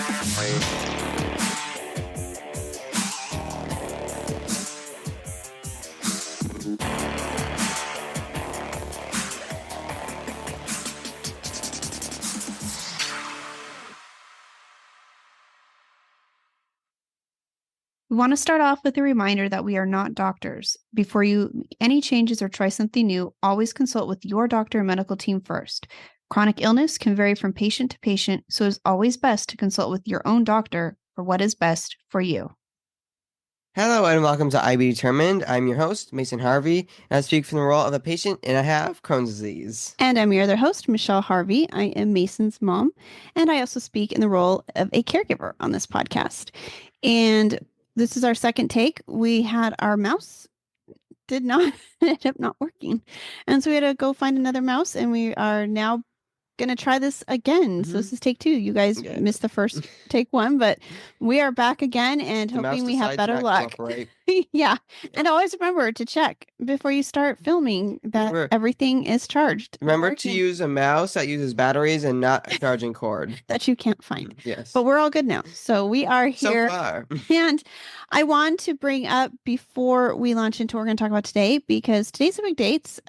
We want to start off with a reminder that we are not doctors. Before you make any changes or try something new, always consult with your doctor and medical team first. Chronic illness can vary from patient to patient, so it's always best to consult with your own doctor for what is best for you. Hello and welcome to I Be Determined. I'm your host, Mason Harvey, and I speak from the role of a patient and I have Crohn's disease. And I'm your other host, Michelle Harvey. I am Mason's mom, and I also speak in the role of a caregiver on this podcast. And this is our second take. We had our mouse did not end up not working. And so we had to go find another mouse, and we are now going to try this again. So this is take 2. You guys missed the first take 1, but we are back again and hoping we have better luck. Yeah. And always remember to check before you start filming that everything is charged. Remember to use a mouse that uses batteries and not a charging cord. That you can't find. Yes. But we're all good now. So we are here. So far. And I want to bring up before we launch into what we're going to talk about today, because today's a big date,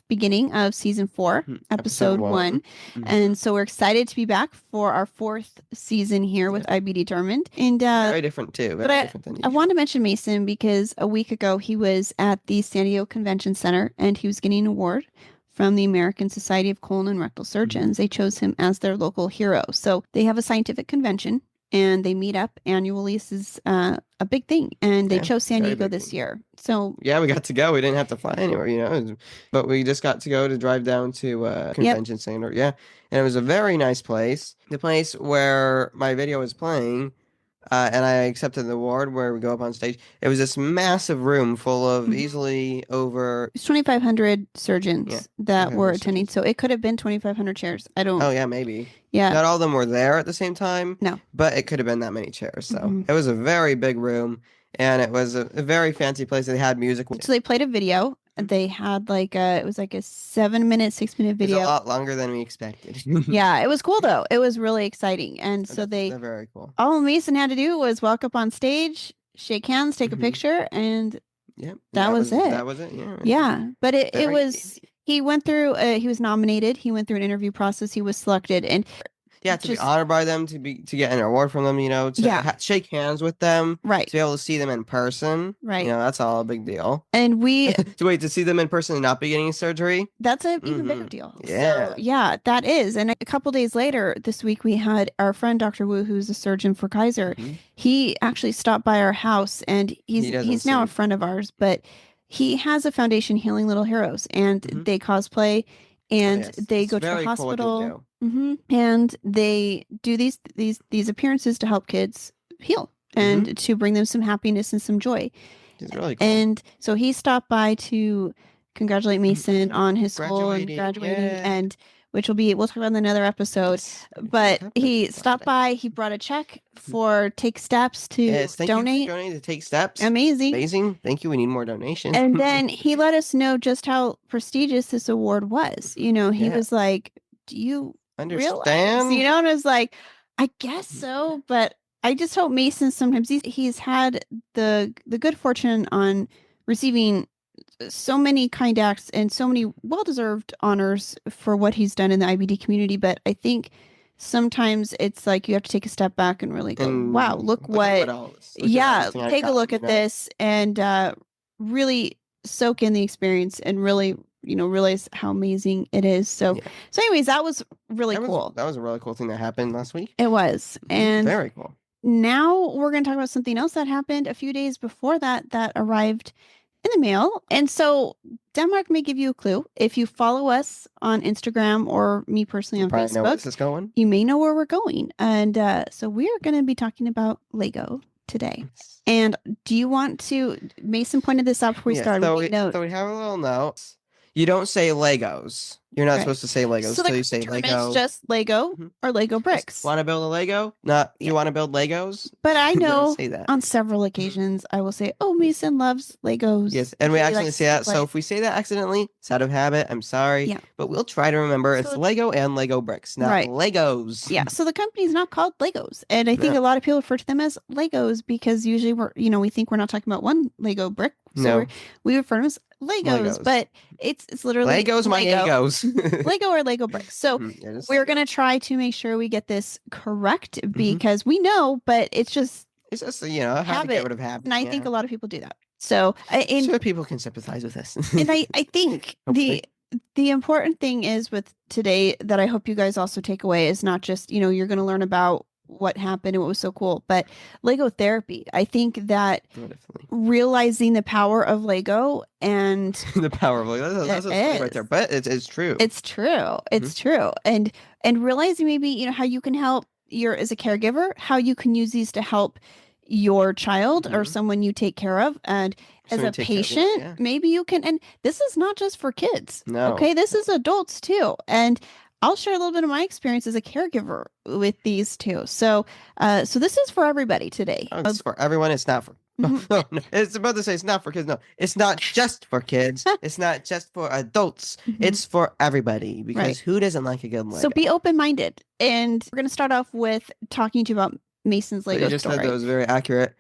beginning of season 4, episode 1. And so we're excited to be back for our 4th season here with I Be Determined. And very different too. But I want to mention Mason because a week ago he was at the San Diego Convention Center and he was getting an award from the American Society of Colon and Rectal Surgeons. They chose him as their local hero. So they have a scientific convention and they meet up annually. This is a big thing. And they chose San Diego this year. So yeah, we got to go. We didn't have to fly anywhere, but we just got to go to drive down to convention center. Yeah. And it was a very nice place. The place where my video was playing, and I accepted the award where we go up on stage. It was this massive room full of easily over... It's 2,500 surgeons that were attending. So it could have been 2,500 chairs. I don't... Oh, yeah, maybe. Yeah. Not all of them were there at the same time. No. But it could have been that many chairs. So it was a very big room. And it was a very fancy place. They had music. So they played a video. They had it was like a 7-minute, 6-minute video. It was a lot longer than we expected. Yeah, it was cool though. It was really exciting. And so they're very cool. All Mason had to do was walk up on stage, shake hands, take a picture, and that was it. That was it, yeah. Yeah, but it was, he went through, he was nominated, he went through an interview process, he was selected, and to be honored by them, to get an award from them, to shake hands with them, right? To be able to see them in person, right? That's all a big deal. And we to see them in person and not be getting surgery, that's an even bigger deal. Yeah, so, yeah, that is. And a couple days later this week, we had our friend Dr. Wu, who's a surgeon for Kaiser. He actually stopped by our house, and he's now a friend of ours, but he has a foundation, Healing Little Heroes, and they cosplay. And they go to the hospital, and they do these appearances to help kids heal and to bring them some happiness and some joy. It's really cool. And so he stopped by to congratulate Mason on his school and graduating, and we'll talk about in another episode. But he stopped by. He brought a check for Take Steps to donate. To Take Steps. Amazing. Thank you. We need more donations. And then he let us know just how prestigious this award was. He was like, "Do you understand?" Realize? And I was like, "I guess so," but I just hope Mason sometimes he's had the good fortune on receiving so many kind acts and so many well-deserved honors for what he's done in the IBD community. But I think sometimes it's like you have to take a step back and really go, wow, take a look at this and really soak in the experience and really, realize how amazing it is. So anyways, that was really cool. That was a really cool thing that happened last week. It was. And very cool. Now we're going to talk about something else that happened a few days before that arrived in the mail. And so Denmark may give you a clue. If you follow us on Instagram or me personally on Facebook, know where this is going. You may know where we're going. And so we are going to be talking about Lego today. And do you want to, Mason pointed this out before we started. So we have a little note. You don't say Legos. You're not Right. supposed to say Legos So the until you correct say term is Lego. just Lego Mhm. or Lego Just bricks. want to build a Lego? Not, do Yeah. you want to build Legos? But I You don't know say that. on several occasions I will say, "Oh, Mason loves Yes, Legos. and we He accidentally likes say to that. So play." if we say that accidentally, it's out of habit. I'm sorry, Yeah. but we'll try to remember it's So Lego and Lego bricks, not right. Legos. Yeah. So the company's not called Legos. And I think No, a lot of people refer to them as Legos because usually we think we're not talking about one Lego brick. So no, we refer to them as Legos, Legos. but it's literally Legos, my Lego. Legos. Lego or Lego bricks. So Yeah, just we're Lego. going to try to make sure we get this correct Hmm. because we know, but it's just It's just, how to get habit. rid of habit. And I think Yeah. a lot of people do that. So, Sure, people can sympathize with this. and I think Hopefully. the important thing is with today that I hope you guys also take away is not just, you're going to learn about what happened and what was so cool, but Lego therapy. I think that Oh, definitely. realizing the power of Lego and The power of Lego. it That's what's funny right there, is. but it's true. It's true. Hmm. It's true. And realizing maybe, how you can help your as a caregiver, how you can use these to help your child or Hmm. someone you take care of. And So as we a take care of it. patient, Yeah. maybe you can, and this is not just for kids. No. Okay. This is adults too. And I'll share a little bit of my experience as a caregiver with these two. So this is for everybody today. Oh, it's for everyone. It's not for. Mhm. No, no. It's about to say it's not for kids. No, it's not just for kids. It's not just for adults. Mhm. It's for everybody Right. because who doesn't like a good So Lego? be open-minded. And we're going to start off with talking to you about Mason's What you Lego just said that story. was very accurate.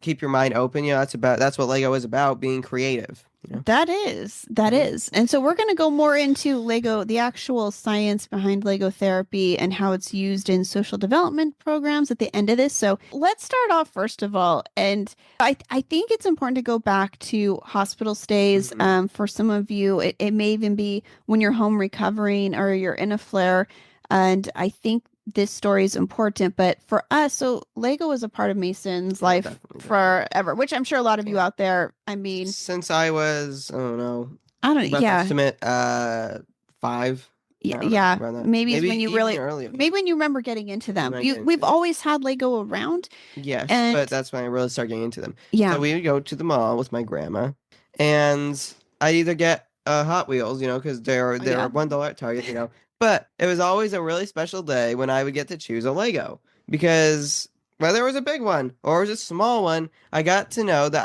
Keep your mind open. That's what Lego is about, being creative. That Mhm. is. And so we're going to go more into Lego, the actual science behind Lego therapy and how it's used in social development programs at the end of this. So let's start off first of all. And I think it's important to go back to hospital stays. Mhm. For some of you, it may even be when you're home recovering or you're in a flare. And I think this story is important, but for us, so Lego was a part of Mason's Oh, life definitely, definitely. forever, which I'm sure a lot of you Yeah. out there, I mean, Since I was, I don't know, I don't, rough yeah, estimate, 5. I yeah, don't know, yeah. around that. Maybe it's Maybe when you even really, earlier. maybe when you remember getting into We them. might get We've into it. always had Lego around, Yes, and but that's when I really started getting into them. yeah, So we would go to the mall with my grandma, and I either get Hot Wheels, because oh they're yeah, $1 at Target. But it was always a really special day when I would get to choose a Lego because whether it was a big one or it was a small one, I got to know that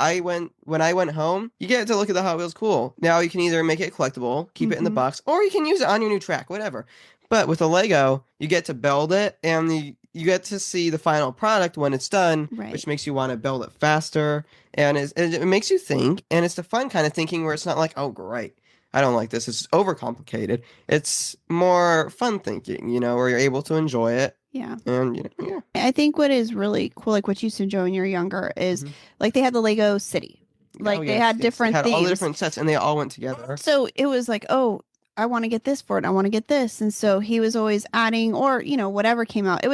when I went home, you get to look at the Hot Wheels cool. Now you can either make it collectible, keep it in the hmm box, or you can use it on your new track, whatever. But with a Lego, you get to build it and you get to see the final product when it's done, right, which makes you want to build it faster. And it makes you think. And it's the fun kind of thinking where it's not like, oh, great, I don't like this. It's overcomplicated. It's more fun thinking, where you're able to enjoy it. yeah. And, yeah. I think what is really cool, like what you used to enjoy when you were younger, is Hmm. like they had the Lego City, Oh, like they yes, had yes. They different had all the themes. different sets and they all went together. So it was like, oh, I want to get this for it. I want to get this. And so he was always adding or, whatever came out. It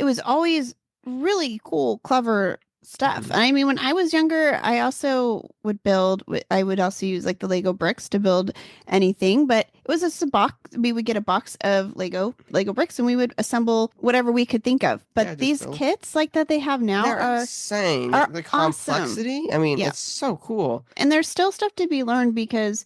was always really cool, clever stuff. Hmm. And I mean, when I was younger, I also would I would also use like the Lego bricks to build anything, but it was just a box. We would get a box of Lego bricks and we would assemble whatever we could think of. Yeah, But just these build. kits like that they have now They're are insane. are The awesome. complexity. I mean, Yeah. it's so cool. And there's still stuff to be learned because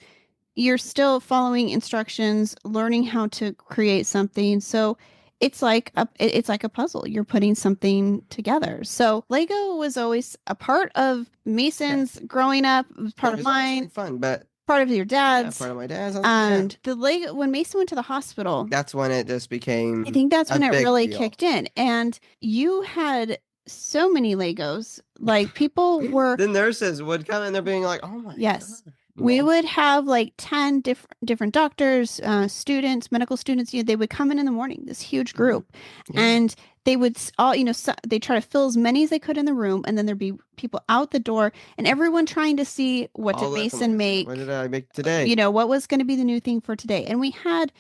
you're still following instructions, learning how to create something. So it's like a puzzle. You're putting something together. So Lego was always a part of Yeah. Mason's growing up. It was Yeah, part it of was always really mine, fun, but part of your yeah, dad's. part of my dad's. Yeah. And the Lego when Mason went to the hospital, That's when it just I became think that's a when it big really deal. kicked in. And you had so many Legos. Like people were The nurses would come and they're being like, "Oh my Yes. God," We would have like 10 different doctors, students, medical students, they would come in the morning, this huge Mhm. group, Yeah. and they would all, they try to fill as many as they could in the room, and then there'd be people out the door, and everyone trying to see what All did that from like, Mason okay, what make, did I make today? what was going to be the new thing for today. And we had,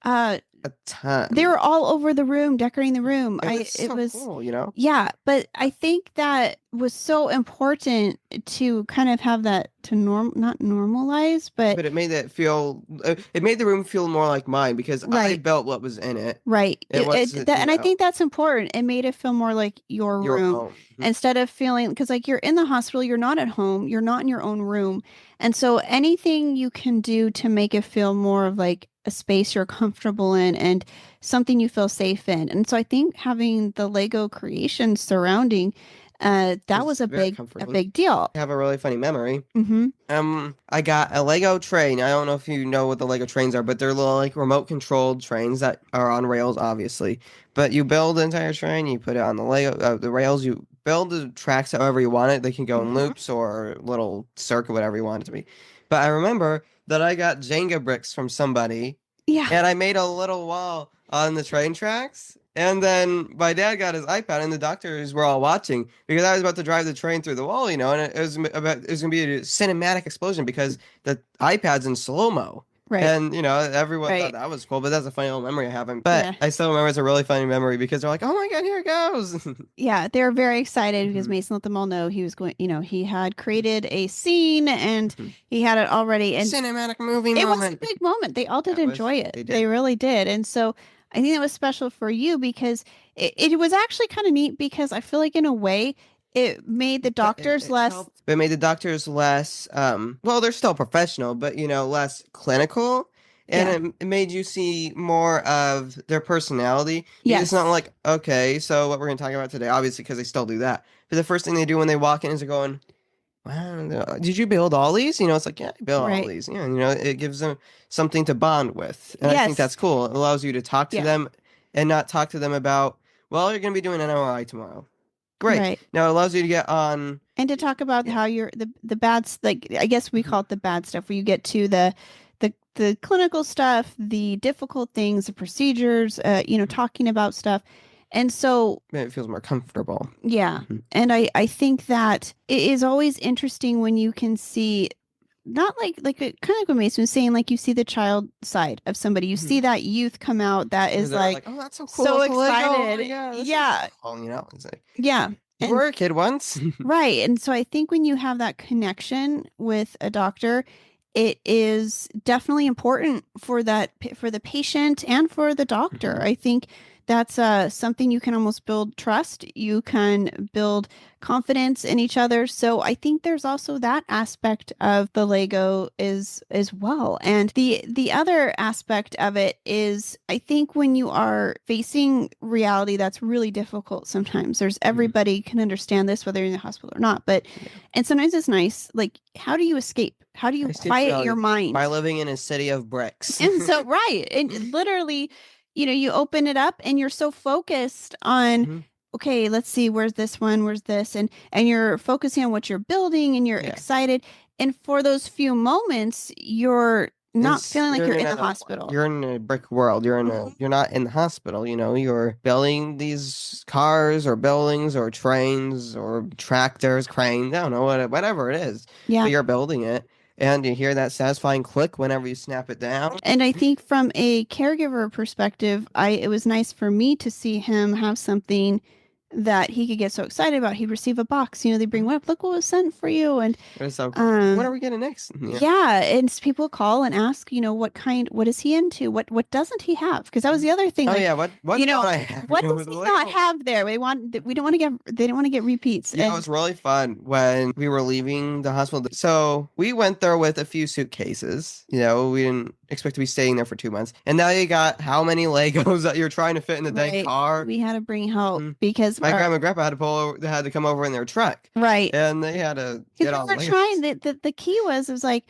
uh, A they ton. were all over the room, decorating the room. It was It so was, cool. yeah, but I think that was so important to kind of have that to not normalize, but But it made the room feel more like mine because I right. built what was in it. Right. It wasn't, And I think that's important. It made it feel more like your your room own. Mhm. instead of feeling, because like you're in the hospital, you're not at home, you're not in your own room. And so anything you can do to make it feel more of like a space you're comfortable in and something you feel safe in. And so I think having the Lego creation surrounding, that Was was very a comforting. big deal. I have a really funny memory. Mm-hmm. I got a Lego train. I don't know if you know what the Lego trains are, but they're little like remote controlled trains that are on rails, obviously. But you build the entire train, you put it on the rails, you build the tracks however you want it. They can go in Mm-hmm. loops or little circuit, whatever you want it to be. But I remember that I got Jenga bricks from somebody Yeah. and I made a little wall on the train tracks. And then my dad got his iPad, and the doctors were all watching because I was about to drive the train through the wall, and it was gonna be a cinematic explosion because the iPad's in slow-mo. Right. And everyone thought Right. that was cool, but that's a funny little memory I have. But Yeah. I still remember it's a really funny memory because they're like, "Oh my God, here it goes!" Yeah, they were very excited because Mhm, Mason let them all know he was going, he had created a scene and mhm. he had it already. And Cinematic movie it was a moment. big moment. They all did That was enjoy it. they They did. really did. And so I think that was special for you because it was actually kind of neat because I feel like in a way it made the doctors It less, helped, but it made the doctors less, well, they're still professional, but less clinical. And yeah, it made you see more of their personality because it's not yes, like, okay, so what we're going to talk about today, obviously, because they still do that. But the first thing they do when they walk in is they're going, wow, did you build all these? It's like, yeah, I built all right. these. Yeah, it gives them something to bond with. And I think Yes, that's cool. It allows you to talk to yeah, them and not talk to them about, well, you're going to be doing an MRI tomorrow. Great. right. Now it allows you to get on. And to talk about Yeah. how you're the bad like I guess we Mhm. call it the bad stuff where you get to the clinical stuff, the difficult things, the procedures, talking about stuff. And so It feels more comfortable. yeah. Mhm. And I think that it is always interesting when you can see not like it kind of like what Mason was saying, like you see the child side of somebody. You see Mhm. that youth come out that Where is they're like like, oh, that's so cool. so It's a Lego. Oh my excited. God, this is Yeah. cool. It's like, Yeah. you And were a kid once. right. And so I think when you have that connection with a doctor, it is definitely important for for the patient and for the doctor. Mhm. I think that's something you can almost build trust. You can build confidence in each other. So I think there's also that aspect of the Lego is as well. And the other aspect of it is I think when you are facing reality that's really difficult sometimes. There's Mhm. everybody can understand this whether you're in the hospital or not, but Yeah. and sometimes it's nice like how do you escape? How do you I escaped quiet your reality by mind? living in a city of bricks. And so right, and literally, you open it up and you're so focused on Mhm. okay, let's see, where's this one, where's this, and you're focusing on what you're building and you're Yeah. excited. And for those few moments, you're not It's feeling like you're you're in in the a hospital. you're in a brick world. Mhm. You're not in the hospital, you're building these cars or buildings or trains or tractors, cranes, I don't know, whatever it is. Yeah. But you're building it and you hear that satisfying click whenever you snap it down. And I think from a caregiver perspective, I it was nice for me to see him have something that he could get so excited about. He'd receive a box, they bring Mhm. one up, look what was sent for you. And It's so cool. What are um we getting next? Yeah. yeah, and people call and ask, what is he into? What doesn't he have? Because that was Mhm. the other thing, Oh like, yeah, what don't I have? what does With he not Lego. have there? We don't want to get they don't want to get repeats. It And was really fun when we were leaving the hospital. So we went there with a few suitcases. We didn't expect to be staying there for 2 months. And now you got how many Legos that you're trying to fit in the dang right, car? we had to bring help Mhm. because My grandma and grandpa had to pull over, they had to come over in their truck. right. And they had to Because get we all the were trying Legos. the key was like,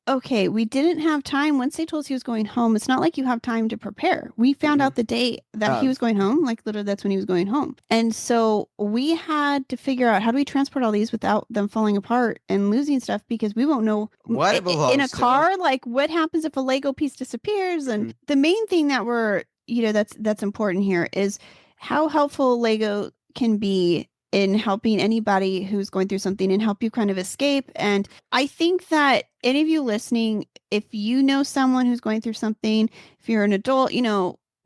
okay, we didn't have time. Once they told us he was going home, it's not like you have time to prepare. We found out Mm-mm. the day that he was Of. going home, like literally that's when he was going home. And so we had to figure out how do we transport all these without them falling apart and losing stuff because we won't know What it in a belongs to. car, like what happens if a Lego piece disappears. And Mhm. the main thing that that's important here is how helpful Lego can be in helping anybody who's going through something and help you kind of escape. And I think that any of you listening, if you know someone who's going through something, if you're an adult,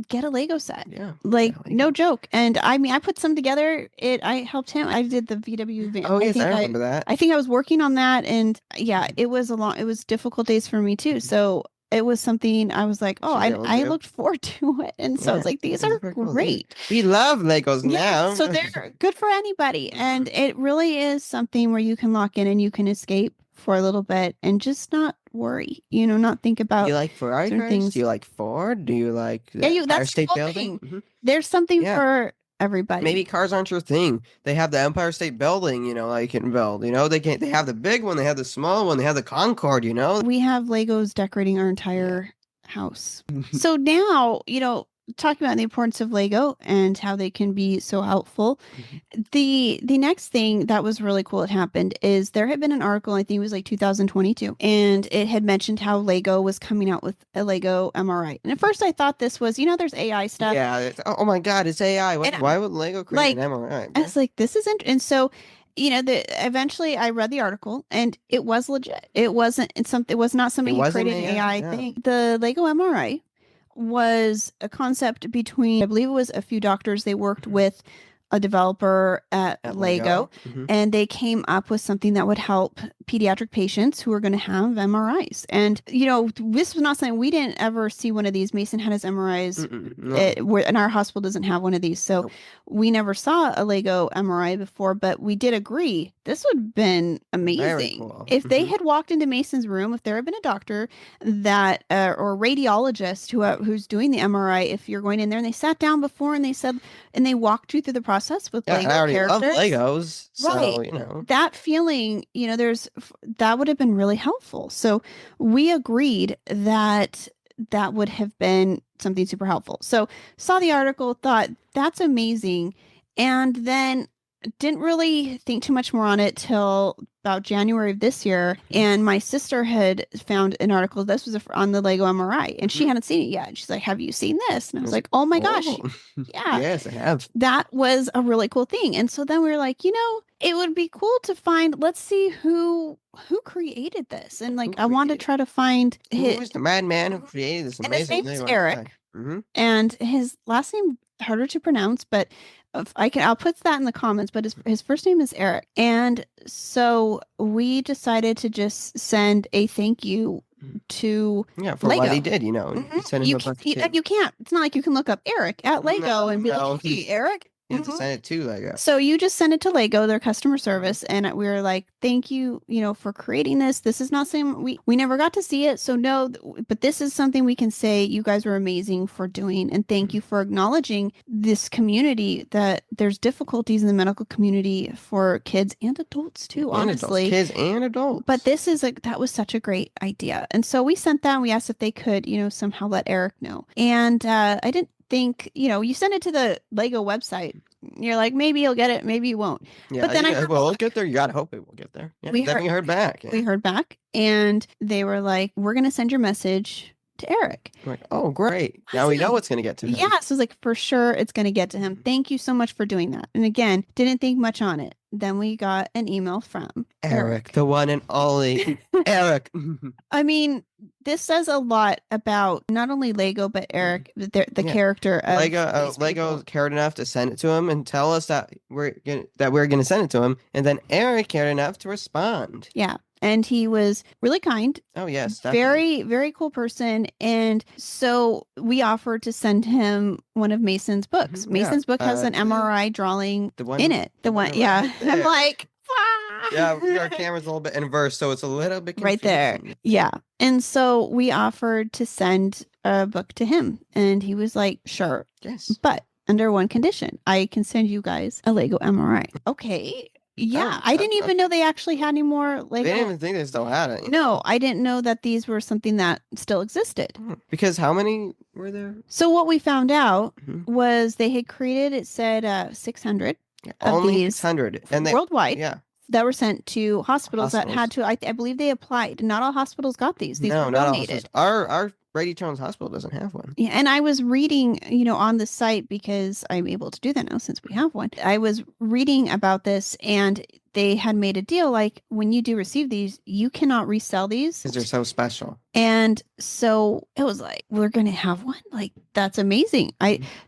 get a Lego set. Yeah. Like, Yeah, no Lego. joke. And I mean, I put some together. I helped him. I did the VW van. Oh, yes, I remember that. I think I was working on that. And yeah, it was it was difficult days for me too. So it was something I was like, oh, Should be able I to. looked forward to it. And so I was Yeah, like, these it's are very cool. great. We love Legos Yeah, now. so they're good for anybody. And it really is something where you can lock in and you can escape for a little bit and just not worry, not think Do about you like Ferrari certain cars? things. Do you like Ford? Do you like Yeah, the Empire that's the State whole Building? thing. There's something Yeah. for everybody. Maybe cars aren't your thing. They have the Empire State Building, that you can build. They have the big one, they have the small one, they have the Concorde, We have Legos decorating our entire house. So now, talking about the importance of Lego and how they can be so helpful. The next thing that was really cool that happened is there had been an article, I think it was like 2022, and it had mentioned how Lego was coming out with a Lego MRI. And at first I thought this was, there's AI stuff. Yeah, oh my God, it's AI. Why would Lego create an MRI? I was like, this isn't. And so, eventually I read the article and it was legit. It wasn't it was not somebody who created an AI thing. The Lego MRI was a concept between, I believe it was a few doctors. They worked with a developer at Lego, and they came up with something that would help pediatric patients who are going to have MRIs. And, this was not something we didn't ever see one of these. Mason had his MRIs, and our hospital doesn't have one of these. So we never saw a Lego MRI before, but we did agree this would have been amazing. Very cool. If they had walked into Mason's room, if there had been a doctor that, or a radiologist who's doing the MRI, if you're going in there and they sat down before and they said, and they walked you through the process with Lego I already characters. love Legos, so, that feeling, that would have been really helpful. So we agreed that that would have been something super helpful. So saw the article, thought that's amazing, and then didn't really think too much more on it till about January of this year. And my sister had found an article. This was on the Lego MRI, and she hadn't seen it yet. And she's like, "Have you seen this?" And I was like, "Oh my gosh, yeah, yes, I have." That was a really cool thing. And so then we were like, it would be cool to find. Let's see who created this, and I want to try to find who's the madman who created this amazing. And his name's Erik, and his last name harder to pronounce, but I'll put that in the comments, but his first name is Erik. And so we decided to just send a thank you to for Lego. what he did, send him you can't, it's not like you can look up Erik at Lego and be like, hey, Erik. You have to send it to Lego. So you just send it to Lego, their customer service, and we were like, "Thank you, for creating this. This is not something we never got to see it, so no, but this is something we can say you guys were amazing for doing, and thank you for acknowledging this community that there's difficulties in the medical community for kids and adults too, honestly, kids and adults. But this is that was such a great idea, and so we sent that. And we asked if they could, somehow let Erik know, and I didn't think, you send it to the Lego website. You're like, maybe you'll get it, maybe you won't. Yeah, but then it'll get there. You gotta hope it will get there. Yeah, we definitely heard back. Yeah. We heard back, and they were like, "We're gonna send your message to Erik." We're like, oh, great! Now we know it's gonna get to him. Yeah, so it's like for sure it's gonna get to him. Thank you so much for doing that. And again, didn't think much on it. Then we got an email from Erik, the one and only Erik. I mean, this says a lot about not only Lego but Erik, the character of Lego cared enough to send it to him and tell us that we're gonna send it to him, and then Erik cared enough to respond. Yeah. And he was really kind. Oh, yes. Definitely. Very, very cool person. And so we offered to send him one of Mason's books. Mason's book has an MRI drawing in it. The one, yeah. Right. I'm like, yeah, our camera's a little bit inverse, so it's a little bit confusing. Right there. Yeah. And so we offered to send a book to him. And he was like, sure. Yes. But under one condition, I can send you guys a Lego MRI. Okay. Yeah, I didn't even know they actually had any more Lego. They didn't even think they still had it. No, I didn't know that these were something that still existed. Because how many were there? So what we found out was they had created, it said 600 of these 600 and worldwide. Yeah. That were sent to hospitals that had to, I believe they applied. Not all hospitals got these. These were donated. Our Brady Children's Hospital doesn't have one. Yeah, and I was reading, on the site because I'm able to do that now since we have one. I was reading about this and they had made a deal like when you do receive these, you cannot resell these. Because they're so special. And so it was like, we're going to have one. Like, that's amazing.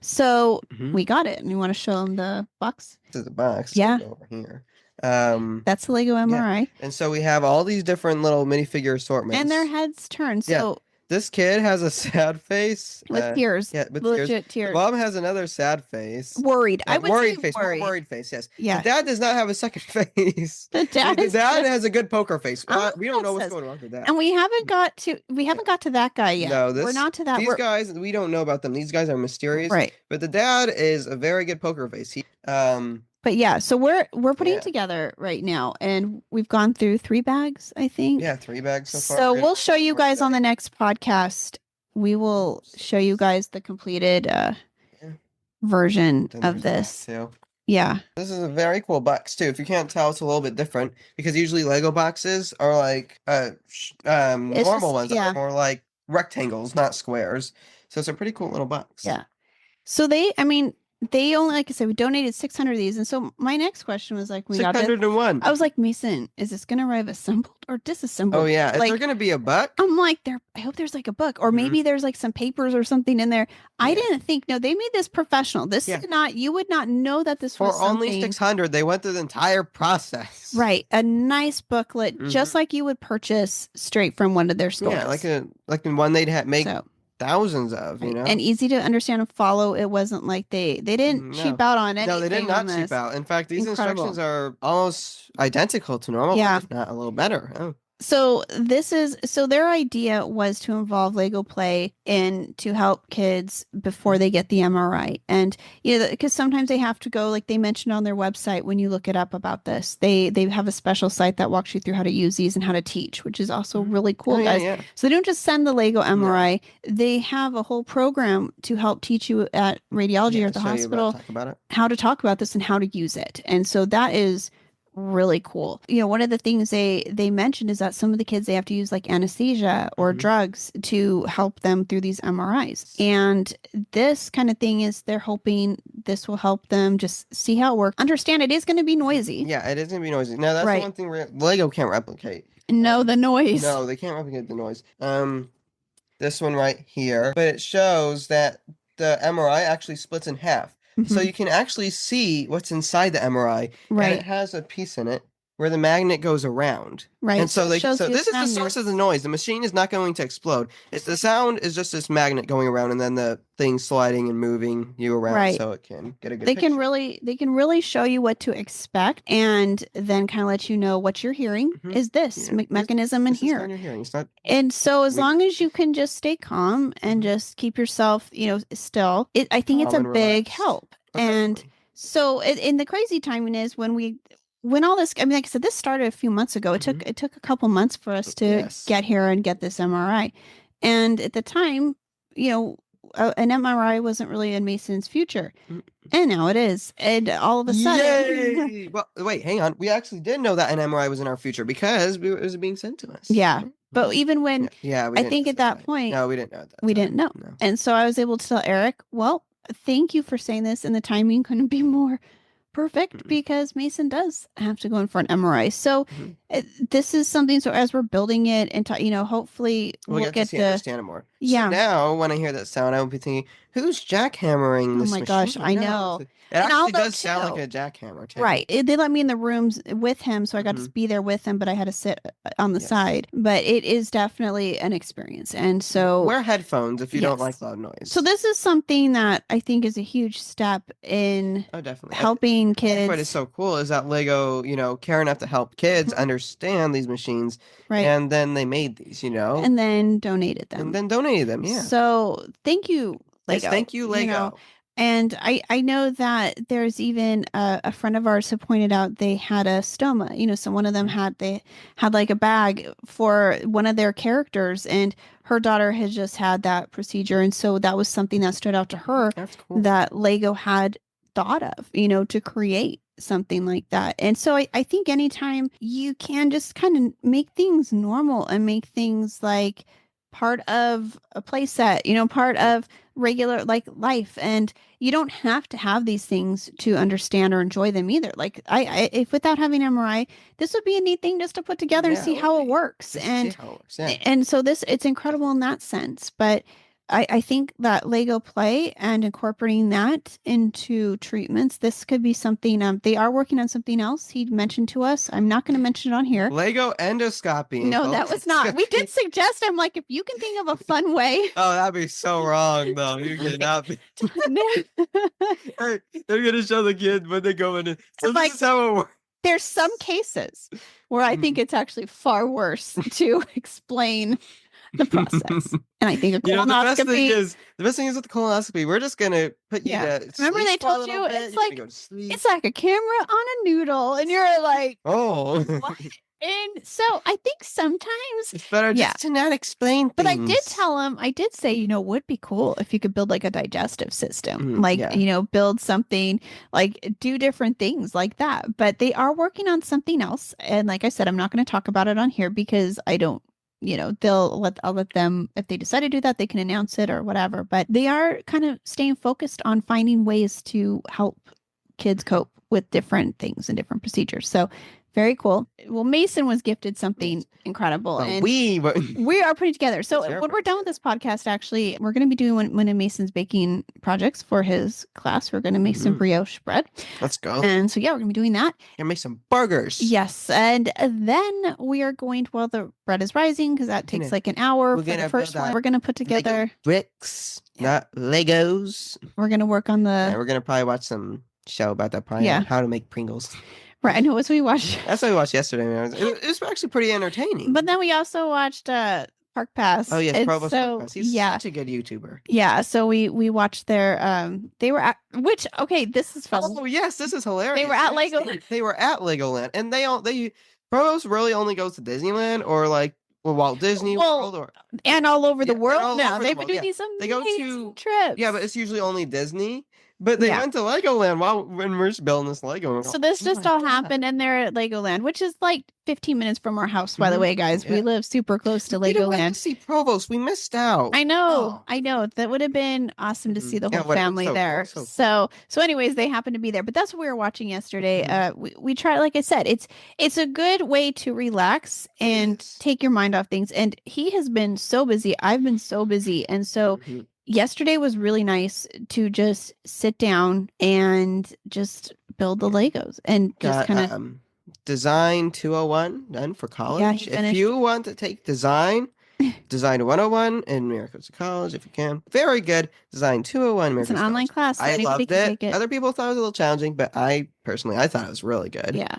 So we got it. And you want to show them the box? This is the box. Yeah. Over here. That's the Lego MRI. Yeah. And so we have all these different little minifigure assortments. And their heads turn. So this kid has a sad face. With tears. Yeah, with legit tears. The mom has another sad face. Worried. I would worried say face. worried. More worried face, yes. Yeah. The dad does not have a second face. The dad has a good poker face. We don't know what's going on with that. And we haven't got to that guy yet. No, we're not to that. These guys, we don't know about them. These guys are mysterious. Right. But the dad is a very good poker face. But yeah, so we're putting it together right now, and we've gone through 3 bags, I think. Yeah, 3 bags so far. So we'll show you guys on the next podcast. We will show you guys the completed version of this. Yeah. This is a very cool box too. If you can't tell, it's a little bit different because usually Lego boxes are like normal ones. Are more like rectangles, not squares. So it's a pretty cool little box. Yeah. So they only, like I said, we donated 600 of these. And so my next question was like, 601. I was like, Mason, is this going to arrive assembled or disassembled? Oh, yeah. Is there going to be a book? I'm like, I hope there's like a book or maybe there's like some papers or something in there. I didn't think, no, they made this professional. This is not, you would not know that this was something. For only 600, they went through the entire process. Right. A nice booklet, just like you would purchase straight from one of their stores. Yeah, like in one they'd make thousands of, and easy to understand and follow. It wasn't like they didn't cheap out on anything. No, they did not cheap out. In fact, these instructions are almost identical to normal, if not a little better. Oh. So their idea was to involve Lego Play and to help kids before they get the MRI. And, because sometimes they have to go, like they mentioned on their website, when you look it up about this, they have a special site that walks you through how to use these and how to teach, which is also really cool, guys. Yeah. So they don't just send the Lego MRI. They have a whole program to help teach you at radiology or at the hospital how to talk about this and how to use it. And so that is really cool. One of the things they mentioned is that some of the kids, they have to use like anesthesia or drugs to help them through these MRIs. And this kind of thing is they're hoping this will help them just see how it works. Understand it is going to be noisy. Yeah, it is going to be noisy. Now, that's the one thing Lego can't replicate. No, the noise. No, they can't replicate the noise. This one right here. But it shows that the MRI actually splits in half. So you can actually see what's inside the MRI. Right. And it has a piece in it where the magnet goes around. Right. And so this is the source of the noise. The machine is not going to explode. The sound is just this magnet going around and then the thing sliding and moving you around so it can get a good picture. They can really show you what to expect and then kind of let you know what you're hearing is this mechanism in here. You're hearing. It's not, and so as long as you can just stay calm and just keep yourself, still, I think it's a big help. And so in the crazy timing is when all this, like I said, this started a few months ago. It took a couple months for us to get here and get this MRI. And at the time, an MRI wasn't really in Mason's future. And now it is. And all of a sudden. Yay! Well, wait, hang on. We actually did know that an MRI was in our future because it was being sent to us. Yeah. But even when, I think at that point. No, we didn't know that. We didn't know. No. And so I was able to tell Eric, well, thank you for saying this. And the timing couldn't be more perfect because Mason does have to go in for an MRI. So this is something. So as we're building it and hopefully we'll get to understand it more. Yeah. So now when I hear that sound, I will be thinking, who's jackhammering this? Oh my gosh, I know. It actually does sound like a jackhammer too. Right. They let me in the rooms with him, so I got to be there with him, but I had to sit on the side. But it is definitely an experience. And so wear headphones if you don't like loud noise. So this is something that I think is a huge step in helping kids. What is so cool is that Lego, care enough to help kids understand these machines. Right. And then they made these, And then donated them. Yeah. So thank you, Lego. Yes, thank you, Lego. And I know that there's even a friend of ours who pointed out they had a stoma. So one of them had like a bag for one of their characters, and her daughter had just had that procedure, and so that was something that stood out to her. That's cool. That Lego had thought of, to create something like that. And so I think anytime you can just kind of make things normal and make things like part of a play set, part of regular like life. And you don't have to have these things to understand or enjoy them either. Like if without having MRI, this would be a neat thing just to put together and Yeah, see it would how it be. works. Just to see how it works. Yeah. And so it's incredible in that sense. But I think that Lego play and incorporating that into treatments, this could be something. They are working on something else he mentioned to us. I'm not going to mention it on here. Lego endoscopy. No, that was not. We did suggest. I'm like, if you can think of a fun way. Oh, that'd be so wrong, though. You cannot be. Hey, they're gonna show the kid when they go in. So like, this is how it works. There's some cases where I think it's actually far worse to explain the process. And I think a colonoscopy. The best thing is with the colonoscopy, we're just gonna put you to Remember sleep they for a told you little bit. it's You're like gonna go to sleep. it's like a camera on a noodle, and you're like, oh. what? And so I think sometimes it's better just to not explain things. But I did tell him, I did say, would be cool if you could build like a digestive system, build something, like do different things like that. But they are working on something else. And like I said, I'm not going to talk about it on here because I don't, I'll let them, if they decide to do that, they can announce it or whatever. But they are kind of staying focused on finding ways to help kids cope with different things and different procedures. So very cool. Well, Mason was gifted something incredible. Well, and we are putting together. So when we're done with this podcast, actually, we're going to be doing one of Mason's baking projects for his class. We're going to make some brioche bread. Let's go. And so, we're going to be doing that. And make some burgers. Yes. And then we are going to, while the bread is rising, because that takes like an hour for the first one. We're going to put together Lego bricks, not Legos. We're going to work on we're going to probably watch some show about that probably on how to make Pringles. Right, I know what we watched. That's what we watched yesterday, man. It was actually pretty entertaining. But then we also watched Park Pass. Oh yes, Provost Park Pass. He's such a good YouTuber. Yeah, so we watched their they were at this is fun. Oh yes, this is hilarious. They were at Legoland. They were at Legoland, and they Provost really only goes to Disneyland or like Walt Disney World and all over the world now. They've been doing these amazing trips. Yeah, but it's usually only Disney. But they went to Legoland when we're building this Lego. So this just all happened, and they're at Legoland, which is like 15 minutes from our house, by the way, guys. We live super close to Legoland. We didn't see Provost. We missed out. I know. That would have been awesome to see the whole family there. So anyways, they happened to be there. But that's what we were watching yesterday. We try, like I said, it's a good way to relax and take your mind off things. And he has been so busy. I've been so busy. And so yesterday was really nice to just sit down and just build the Legos and just kind of Design 201 done for college. Yeah, if you want to take Design 101 in Miracles of College, if you can. Very good. Design 201 It's an online class. So I loved it. Other people thought it was a little challenging, but I thought it was really good. Yeah.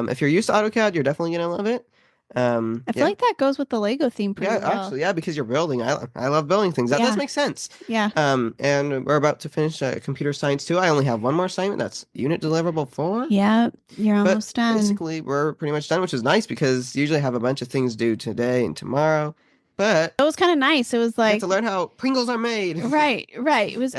If you're used to AutoCAD, you're definitely going to love it. I feel like that goes with the Lego theme pretty well. Actually, because you're building. I love building things. That does make sense. Yeah. And we're about to finish computer science too. I only have one more assignment. That's unit deliverable 4. Yeah, you're almost done. Basically, we're pretty much done, which is nice because usually I have a bunch of things due today and tomorrow. But it was kind of nice. It was like to learn how Pringles are made. Right. It was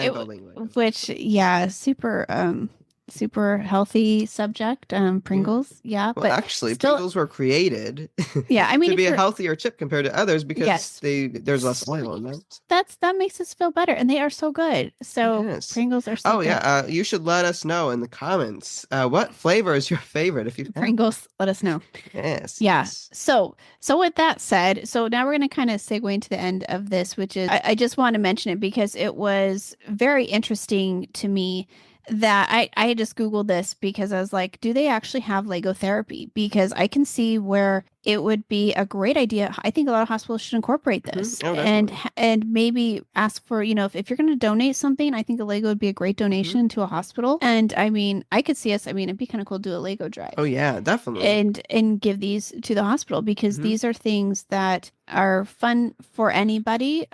super healthy subject. Pringles. Yeah. Well, but actually, Pringles were created to be a healthier chip compared to others because there's less oil in them. That makes us feel better. And they are so good. So Pringles are so good. You should let us know in the comments what flavor is your favorite if you Pringles, let us know. Yes. Yeah. So with that said, so now we're going to kind of segue into the end of this, which is I just want to mention it because it was very interesting to me that I just Googled this because I was like, do they actually have Lego therapy? Because I can see where it would be a great idea. I think a lot of hospitals should incorporate this and maybe ask for, if you're going to donate something, I think a Lego would be a great donation to a hospital. And I mean, I could see us, it'd be kind of cool to do a Lego drive. Oh yeah, definitely. And give these to the hospital because these are things that are fun for anybody.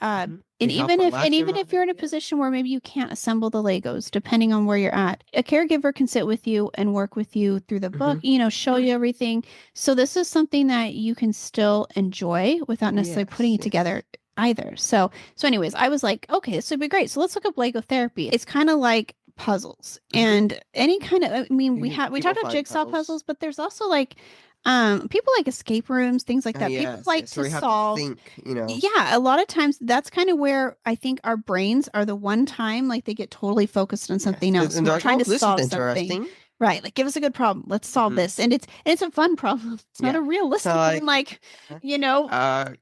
And even if you're in a position where maybe you can't assemble the Legos, depending on where you're at, a caregiver can sit with you and work with you through the book, show you everything. So this is something that you can still enjoy without necessarily putting it together either. So anyways, I was like, okay, this would be great. So let's look up Lego therapy. It's kind of like puzzles Mhm. and any kind of, I mean, we People talked about find jigsaw puzzles. puzzles, but there's also like people like escape rooms, things like that. People Yes, like yes. to Where you have to solve. think, you know. Yeah, a lot of times that's kind of where I think our brains are the one time like they get totally focused on Yes, something else and and they're we're like, trying "Oh, to this is solve something. interesting." Right, like give us a good problem. Let's solve Mhm. this. And it's a fun problem. It's not Yeah, a it's not realistic one like like, you know,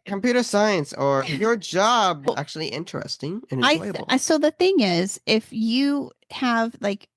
computer science or your job well, actually interesting and enjoyable. so the thing is, if you have like,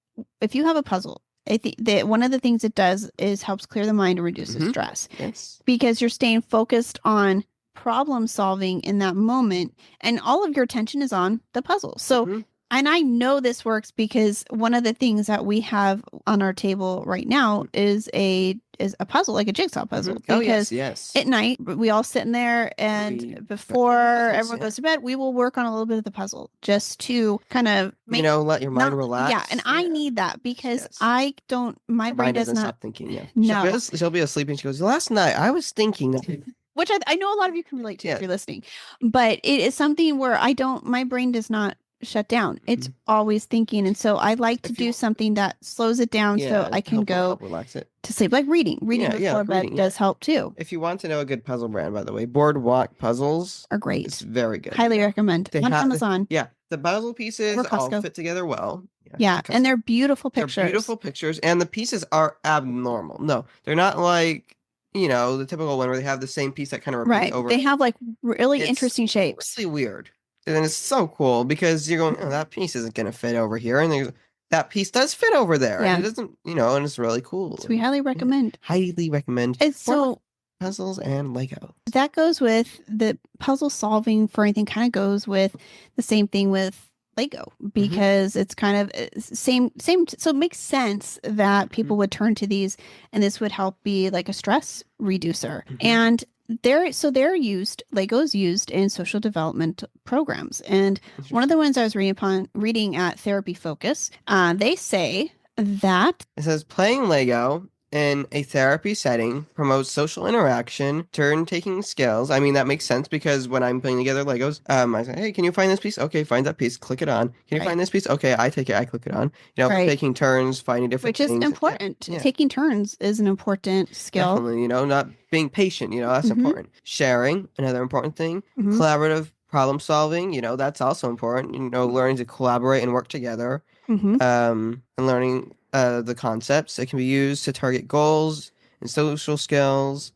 if you have a puzzle, I think that one of the things it does is helps clear the mind and reduces Hmm. stress Yes. because you're staying focused on problem solving in that moment, and all of your attention is on the puzzle. So, Hmm. and I know this works because one of the things that we have on our table right now is a puzzle, like a jigsaw Hmm. puzzle, Oh yes, because yes. at night we all sit in there and We before puzzles, everyone yeah. goes to bed we will work on a little bit of the puzzle just to kind of make Let your mind not yeah, and relax. I Yeah. need that because Yes. I don't, my Her brain mind does doesn't not stop thinking. Yeah. no, She'll be asleep and she goes, "Last night I was thinking that." which I know a lot of you can relate to if Yeah. you're listening, but it is something where I don't, my brain does not shut down. It's Mhm. always thinking. And so I like to If do you something that slows it down so Yeah, I to can go help relax it. to sleep, like reading. Reading Yeah, before like bed reading. Yeah. does help too. If you want to know a good puzzle brand, by the way, Boardwalk Puzzles Are is great. very good. Highly recommend. They On have, Amazon yeah, the puzzle or pieces all Costco. fit together well. Yeah, Yeah. and And Costco. they're beautiful They're pictures. beautiful pictures, and the pieces are abnormal. No, they're not like, the typical one where they have the same piece that kind of repeats Right. over. They have like really It's interesting shapes. really weird. And it's so cool because you're going, oh, that piece isn't going to fit over here. And that piece does fit over there. And Yeah. it doesn't, and it's really cool. So we highly Yeah, recommend. highly recommend And Boardwalk so Puzzles and Lego. that goes with the puzzle solving for anything kind of goes with the same thing with Lego Hmm. because it's kind of same so it makes sense that Hmm. people would turn to these and this would help be like a stress reducer. Hmm. And they're used, Lego's used in social development programs. And one of the ones I was reading at Therapy Focus, they say that It says playing Lego in a therapy setting promotes social interaction, turn-taking skills. I mean, that makes sense because when I'm putting together Legos, I say, "Hey, can you find this piece? Okay, find that piece. Click it on. Can you right, find this piece? Okay, I take it. I click it on. right, Taking turns, finding different which is things. Yeah, important. yeah, Taking turns is an important skill. definitely. Not being patient. That's Hmm. important. Sharing, another important thing. Hmm. Collaborative problem solving. That's also important. Learning to collaborate and work together, Hmm. and learning the concepts. It can be used to target goals and social skills,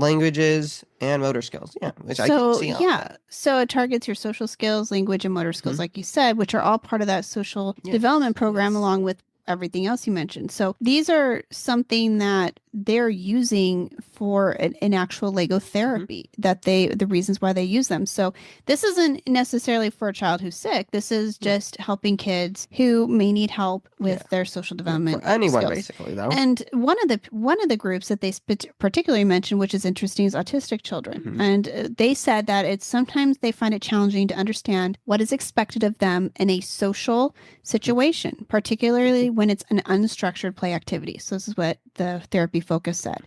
languages, and motor skills. Yeah, which I can So, see all yeah. that. So it targets your social skills, language, and motor skills, Hmm. like you said, which are all part of that social Yes, development program, yes. along with everything else you mentioned. So these are something that they're using for an actual Lego Hmm. therapy, the reasons why they use them. So this isn't necessarily for a child who's sick. This is Yeah, just helping kids who may need help yeah. with their social For development anyone, skills. basically, though. And one of the groups that they particularly mentioned, which is interesting, is autistic children. Hmm. And they said that it's sometimes they find it challenging to understand what is expected of them in a social situation, particularly when it's an unstructured play activity. So this is what the therapy focus said.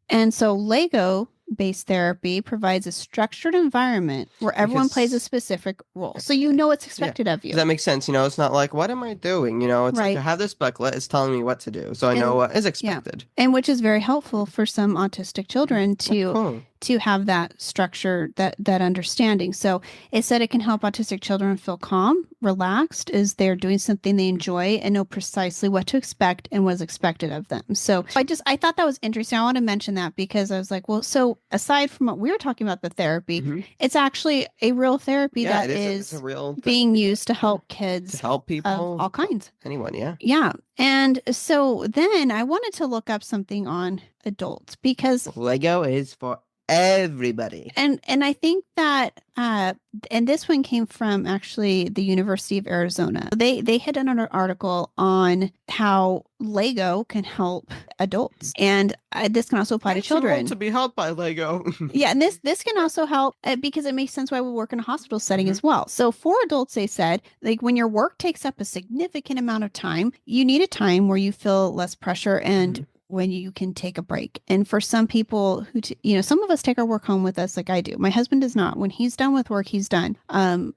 And so Lego based therapy provides a structured environment where everyone plays a Because specific role. So you know what's yeah, expected of you. that makes sense. It's not like, what am I doing? It's like I Right. have this booklet. It's telling me what to do, so I know And what is yeah. expected. And which is very helpful for some autistic children That's cool. to have that structure, that understanding. So it said it can help autistic children feel calm, relaxed as they're doing something they enjoy and know precisely what to expect and what is expected of them. So I thought that was interesting. I want to mention that because I was like, well, so aside from what we were talking about, the therapy, Hmm. it's actually a real therapy Yeah, that it is. It's a is real being thing used to help to kids help of people, all kinds. anyone. Yeah. Yeah. And so then I wanted to look up something on adults because Lego is for everybody. and I think that and this one came from actually the University of Arizona. They had done an article on how Lego can help adults, and this can also apply to I'm too old children. to be helped by Lego. Yeah, and this can also help because it makes sense why we work in a hospital setting Mhm. as well. So for adults, they said, like when your work takes up a significant amount of time, you need a time where you feel less pressure and Mhm. when you can take a break. And for some people who, some of us take our work home with us, like I do. My husband does not. When he's done with work, he's done.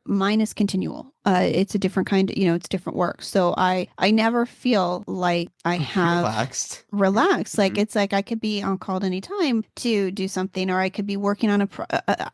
Mine is continual. It's a different kind, it's different work. So I never feel like I have Relaxed. relaxed. Like Mhm. it's like I could be on call at any time to do something, or I could be working on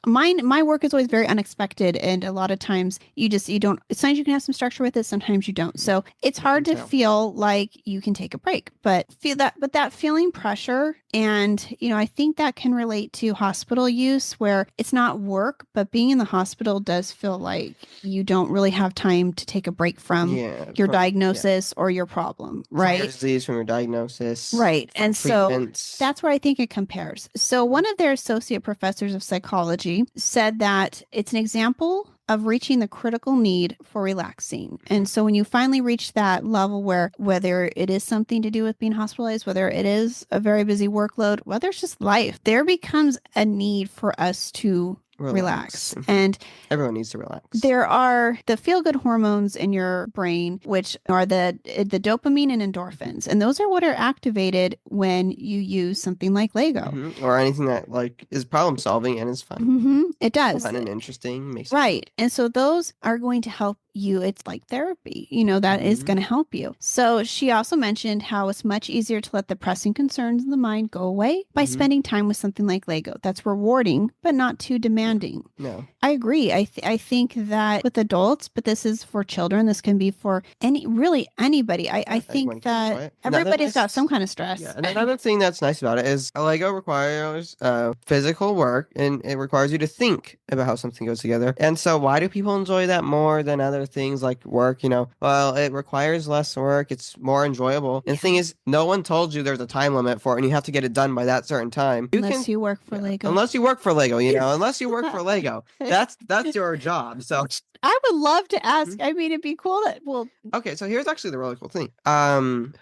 my work is always very unexpected, and a lot of times you don't. Sometimes you can have some structure with it, sometimes you don't. So it's I can hard to tell. feel like you can take a break, but that feeling pressure, and I think that can relate to hospital use where it's not work, but being in the hospital does feel like you don't really have time to take a break from Yeah, your yeah, diagnosis or your problem, from your right? disease, from your diagnosis, Right. from And so treatments. that's where I think it compares. So one of their associate professors of psychology said that it's an example of reaching the critical need for relaxing. And so when you finally reach that level where whether it is something to do with being hospitalized, whether it is a very busy workload, whether it's just life, there becomes a need for us to Relax. relax. And Everyone needs to relax. there are the feel-good hormones in your brain, which are the dopamine and endorphins, and those are what are activated when you use something like Lego. Or anything that like is problem solving and is fun. It does. Fun and interesting. Makes you Right. think. And so those are going to help you. It's like therapy, that is Hmm. going to help you. So she also mentioned how it's much easier to let the pressing concerns in the mind go away by Hmm. spending time with something like Lego. That's rewarding, but not too Yeah. demanding. No. I agree. I think that with adults, but this is for children. This can be for really anybody. I Yeah, think anyone can enjoy that it. Another everybody's got some nice, kind of yeah, stress. and another thing that's nice about it is Lego requires physical work and it requires you to think about how something goes together. And so why do people enjoy that more than other things like work, Well, it requires less work, it's more enjoyable. And the thing is, no one told you there's a time limit for it and you have to get it done by that certain time. You can Unless you work for Yeah, Lego. unless you work for Lego, unless you work for Lego. That's your job. So I would love to ask. I mean, it'd be cool that, well, okay, so here's actually the really cool thing.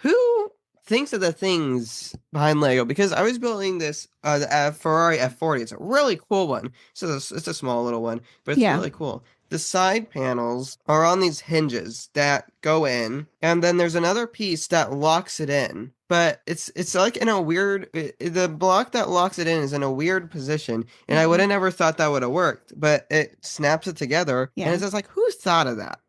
Who thinks of the things behind Lego? Because I was building this the Ferrari F40. It's a really cool one. So it's a small little one, but it's yeah. really cool. The side panels are on these hinges that go in, and then there's another piece that locks it in. But it's like in a weird the block that locks it in is in a weird position, and I would Mhm. have never thought that would have worked, but it snaps it together, and Yeah. it's just like, who thought of that,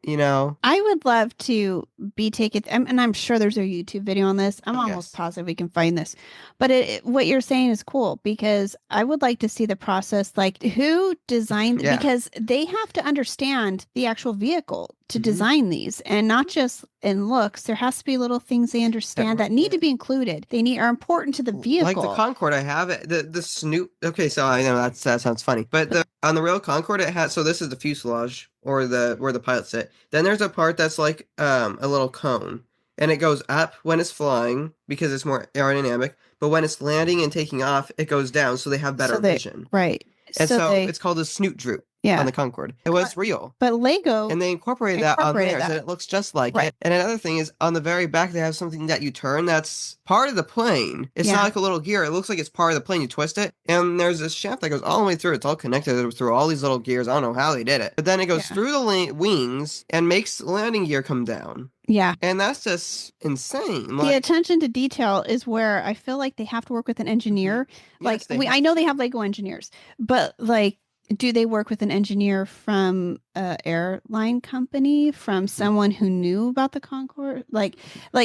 I would love to be taken, and I'm sure there's a YouTube video on this. I'm Oh, almost yes. positive we can find this. But what you're saying is cool because I would like to see the process, like who designed, Yeah. because they have to understand the actual vehicle to Hmm. design these and not just in looks. There has to be little things they understand that need Yeah. to be included. They are important to the Like the vehicle. Concorde, I have it. The Snoop. Okay, so I know that sounds funny, but the on the real Concorde, it has. So this is the fuselage or the where the pilots sit. Then there's a part that's like a little cone, and it goes up when it's flying because it's more aerodynamic. But when it's landing and taking off, it goes down, so they have So better vision. right. And So so it's called a snoot droop on yeah. the Concorde. It was real. But Lego And they incorporated that on incorporated theirs, and that. it looks just like Right. it. And another thing is, on the very back, they have something that you turn that's part of the plane. It's not Yeah. like a little gear. It looks like it's part of the plane. You twist it, and there's this shaft that goes all the way through. It's all connected through all these little gears. I don't know how they did it. But then it goes Yeah. through the wings and makes landing gear come down. Yeah. And that's just insane. The Like, attention to detail is where I feel like they have to work with an mhm. engineer. Like Yes, they I have know they to. have Lego engineers, but like, do they work with an engineer from a airline company, from Mhm. someone who knew about the Concorde? Like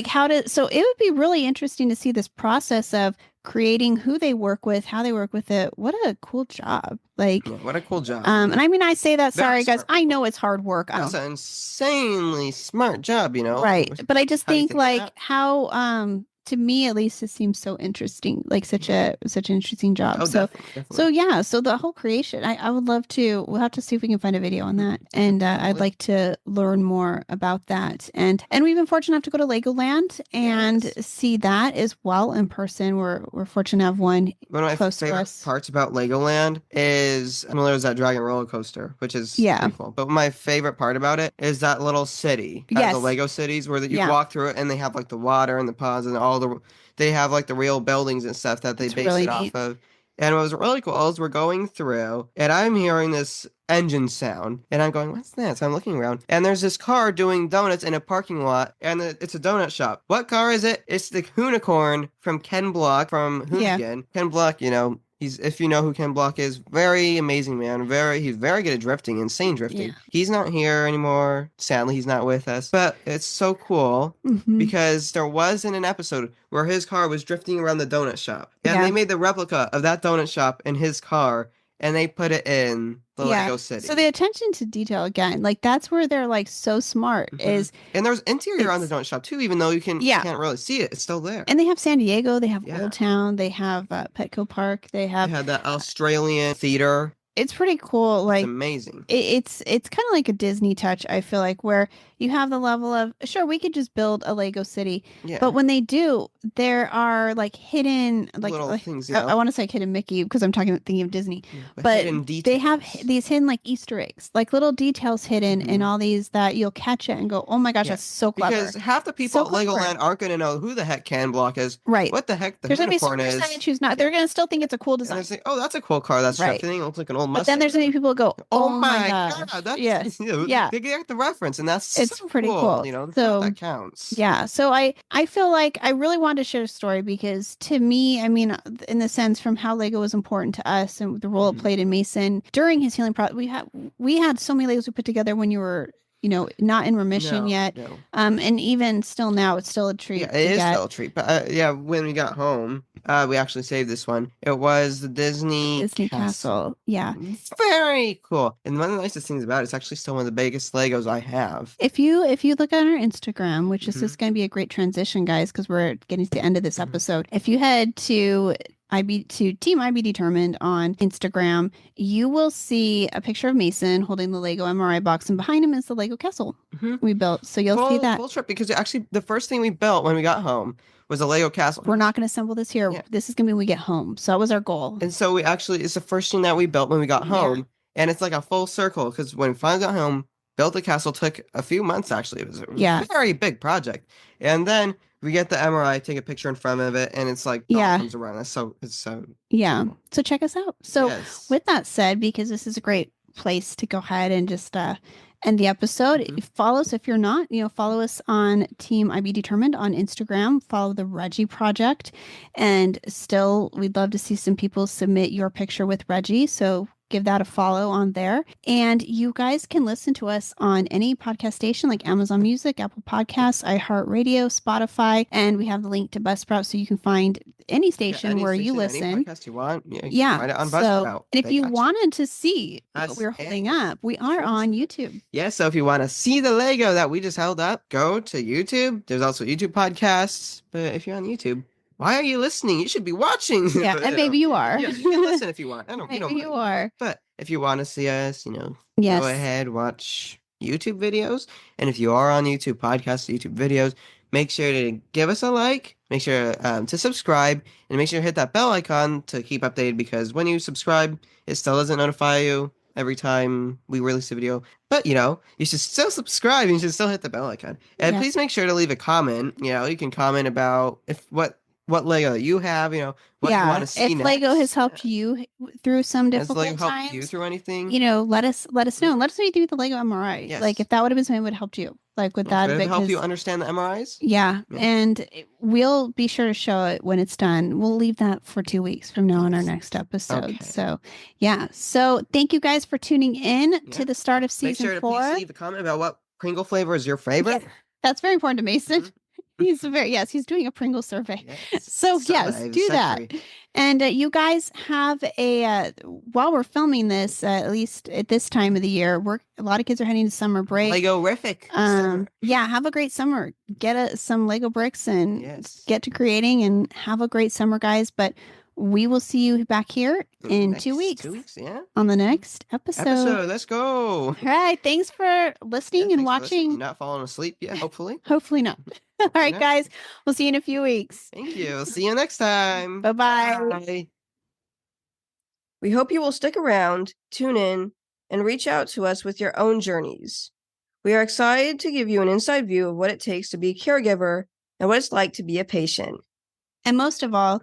how to, so it would be really interesting to see this process of creating who they work with, how they work with it. What a cool job. Yeah, what a cool job. And I mean, I say that, Very sorry guys, smart I people. know it's hard work. I That's know. an insanely smart job. Right. But I just How do you think think of like that? how to me at least it seems so interesting, like such an interesting job. Oh, So definitely, so definitely. yeah, so the whole creation, I would love to, we'll have to see if we can find a video on Mhm. that. And I'd Absolutely. like to learn more about that. And we've been fortunate enough to go to Legoland and Yes. see that as well in person. We're fortunate to have one One of my close to favorite us. parts about Legoland is, well, there's that Dragon roller coaster, which is Yeah. pretty cool. But my favorite part about it is that little city, the Yes. Lego cities, where that you Yeah. walk through it and they have like the water and the ponds and they have like the real buildings and stuff that they It's base really it off neat. of. And what was really cool is we're going through, and I'm hearing this engine sound, and I'm going, "What's that?" So I'm looking around, and there's this car doing donuts in a parking lot, and it's a donut shop. What car is it? It's the Hoonicorn from Ken Block from Yeah. Hoonigan. Ken Block, He's, if you know who Ken Block is, very amazing man. He's very good at drifting, insane drifting. Yeah. He's not here anymore. Sadly, he's not with us. But it's so cool because there was in an episode where his car was drifting around the donut shop. And Yeah. they made the replica of that donut shop in his car and they put it in the Lego City. So the attention to detail again, like that's where they're like so smart is. And there's interior on the donut shop too, even though you can't really see it. It's still there. And they have San Diego, they have Old Town, they have Petco Park, they had that Australian theater. It's pretty cool. Like it's amazing. It's kind of like a Disney touch, I feel like, where you have the level of, sure, we could just build a Lego city. Yeah. But when they do, there are like hidden, like little things. I want to say hidden Mickey because I'm thinking of Disney. But they have these hidden like Easter eggs, like little details hidden in all these that you'll catch it and go, oh my gosh, that's so clever. Because half the people at Legoland aren't going to know who the heck Ken Block is. Right. What the heck the There's unicorn is. There's going to be some percentage who's not. They're going to still think it's a cool design. And they say, oh, that's a cool car. That's drifting. It looks like an old Mustang. But then there's going to be people who go, oh my gosh. That's, yes. They get the reference, and that's it's so pretty cool. You know, so that counts. Yeah. So I feel like I really wanted to share a story because to me, I mean, in the sense from how Lego was important to us and the role it played in Mason during his healing process, we had so many Legos we put together when you were, you know, not in remission yet. No. And even still now, it's still a treat. Yeah, it is still a treat. But when we got home, we actually saved this one. It was the Disney Castle. Yeah. Very cool. And one of the nicest things about it, it's actually still one of the biggest Legos I have. If you look on our Instagram, which is just going to be a great transition, guys, because we're getting to the end of this episode. If you head to Team IB Determined on Instagram, you will see a picture of Mason holding the Lego MRI box, and behind him is the Lego castle we built. So you'll see that. Full trip, because actually the first thing we built when we got home was a Lego castle. We're not going to assemble this here. Yeah. This is going to be when we get home. So that was our goal. And so it's the first thing that we built when we got home. Yeah. And it's like a full circle, because when we finally got home, built the castle took a few months, actually. It was a very big project. And then we get the MRI, take a picture in front of it, and it's like comes around. It's so cool. So check us out. So with that said, because this is a great place to go ahead and just end the episode. Follow us if you're not, follow us on Team IB Determined on Instagram, follow the Reggie Project, and still we'd love to see some people submit your picture with Reggie. So give that a follow on there. And you guys can listen to us on any podcast station like Amazon Music, Apple Podcasts, iHeartRadio, Spotify, and we have the link to Buzzsprout so you can find any station where you listen. Any podcast you want. You can find it on Buzzsprout. And if you wanted to see what we're holding up, we are on YouTube. Yeah, so if you want to see the Lego that we just held up, go to YouTube. There's also YouTube podcasts. But if you're on YouTube, why are you listening? You should be watching. Yeah, and maybe you are. Yeah, you can listen if you want. Maybe you are. But if you want to see us, go ahead, watch YouTube videos. And if you are on YouTube podcasts, YouTube videos, make sure to give us a like. Make sure to subscribe. And make sure to hit that bell icon to keep updated. Because when you subscribe, it still doesn't notify you every time we release a video. But, you should still subscribe. And you should still hit the bell icon. And please make sure to leave a comment. You can comment about what Lego you have, what you want to see if next. Lego has helped you through some difficult times. Has Lego times, helped you through anything? Let us know. And let us know you do the Lego MRI. Yes. Like if that would have been something that would have helped you. Like with that, would it help you understand the MRIs? Yeah. And we'll be sure to show it when it's done. We'll leave that for 2 weeks from now on our next episode. Okay. So So thank you guys for tuning in to the start of season 4. Make sure to please leave a comment about what Pringle flavor is your favorite. Yeah. That's very important to Mason. He's doing a Pringle survey. Yes. So do that. And you guys have while we're filming this, at least at this time of the year, a lot of kids are heading to summer break. Lego-rific. Have a great summer. Get some Lego bricks and get to creating and have a great summer, guys. But we will see you back here in 2 weeks. 2 weeks, on the next episode. Let's go. All right. Thanks for listening and watching. You're not falling asleep yet, hopefully. Hopefully not. All right, guys. We'll see you in a few weeks. Thank you. We'll see you next time. Bye-bye. Bye. We hope you will stick around, tune in, and reach out to us with your own journeys. We are excited to give you an inside view of what it takes to be a caregiver and what it's like to be a patient. And most of all,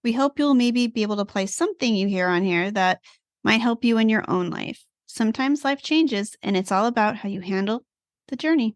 we hope you'll maybe be able to play something you hear on here that might help you in your own life. Sometimes life changes, and it's all about how you handle the journey.